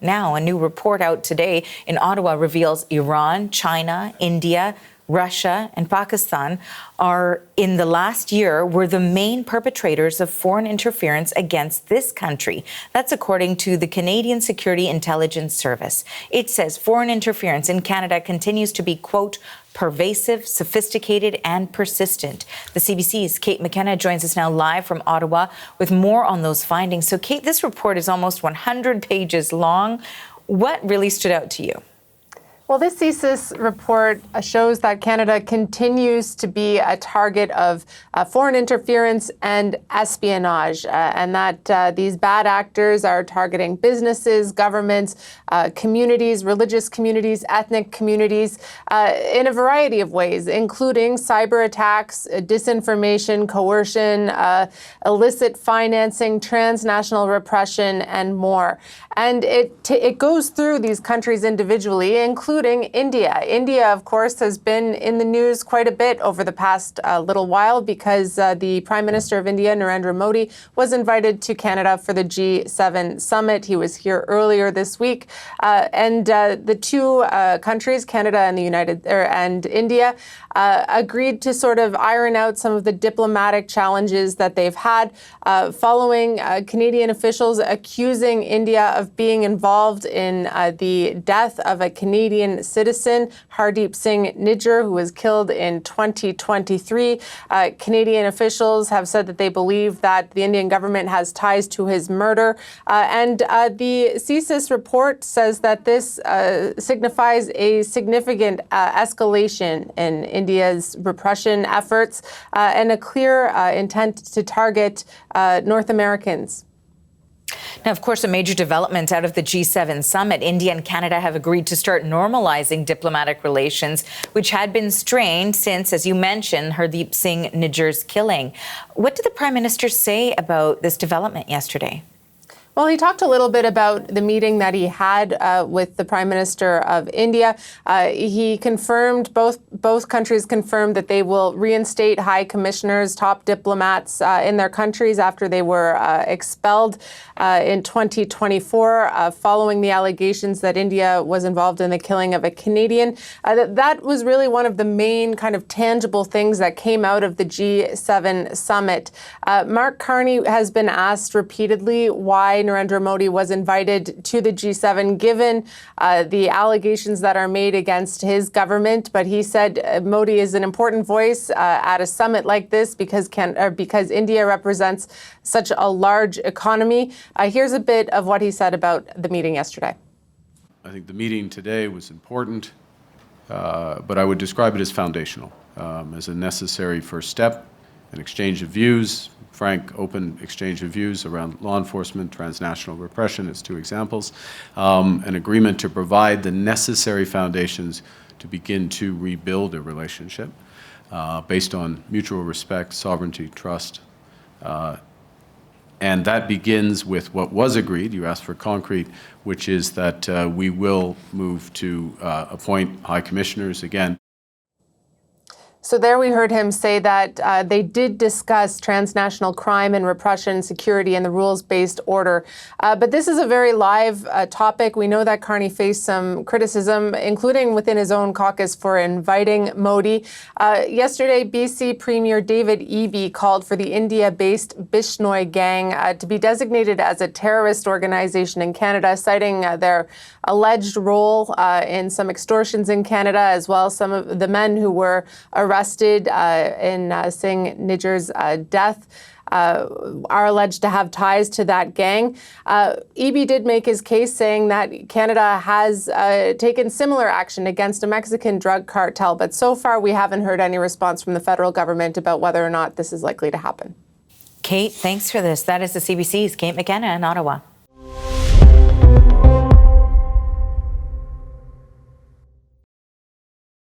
Now, a new report out today in Ottawa reveals Iran, China, India, Russia and Pakistan are, in the last year, were the main perpetrators of foreign interference against this country. That's according to the Canadian Security Intelligence Service. It says foreign interference in Canada continues to be, quote, pervasive, sophisticated and persistent. The CBC's Kate McKenna joins us now live from Ottawa with more on those findings. So, Kate, this report is almost 100 pages long. What really stood out to you? Well, this CSIS report shows that Canada continues to be a target of foreign interference and espionage, and that these bad actors are targeting businesses, governments, communities, religious communities, ethnic communities, in a variety of ways, including cyber attacks, disinformation, coercion, illicit financing, transnational repression, and more. And it goes through these countries individually, including India. India, of course, has been in the news quite a bit over the past little while because the Prime Minister of India, Narendra Modi, was invited to Canada for the G7 summit. He was here earlier this week. And the two countries, Canada and and India, agreed to sort of iron out some of the diplomatic challenges that they've had following Canadian officials accusing India of being involved in the death of a Canadian citizen, Hardeep Singh Nijjar, who was killed in 2023. Canadian officials have said that they believe that the Indian government has ties to his murder. And the CSIS report says that this signifies a significant escalation in India's repression efforts and a clear intent to target North Americans. Now, of course, a major development out of the G7 summit. India and Canada have agreed to start normalizing diplomatic relations, which had been strained since, as you mentioned, Hardeep Singh Nijjar's killing. What did the Prime Minister say about this development yesterday? Well, he talked a little bit about the meeting that he had with the Prime Minister of India. He confirmed, both countries confirmed that they will reinstate high commissioners, top diplomats in their countries after they were expelled in 2024 following the allegations that India was involved in the killing of a Canadian. That was really one of the main kind of tangible things that came out of the G7 summit. Mark Carney has been asked repeatedly why Narendra Modi was invited to the G7, given the allegations that are made against his government. But he said Modi is an important voice at a summit like this because India represents such a large economy. Here's a bit of what he said about the meeting yesterday. I think the meeting today was important, but I would describe it as foundational, as a necessary first step, an exchange of views, frank, open exchange of views around law enforcement, transnational repression as two examples, an agreement to provide the necessary foundations to begin to rebuild a relationship based on mutual respect, sovereignty, trust. And that begins with what was agreed, you asked for concrete, which is that we will move to appoint high commissioners again. So there we heard him say that they did discuss transnational crime and repression, security, and the rules-based order. But this is a very live topic. We know that Carney faced some criticism, including within his own caucus, for inviting Modi. Yesterday, BC Premier David Eby called for the India-based Bishnoi gang to be designated as a terrorist organization in Canada, citing their alleged role in some extortions in Canada, as well as some of the men who were arrested in Singh Nijjar's death are alleged to have ties to that gang. Eby did make his case, saying that Canada has taken similar action against a Mexican drug cartel, but so far we haven't heard any response from the federal government about whether or not this is likely to happen. Kate, thanks for this. That is the CBC's Kate McKenna in Ottawa.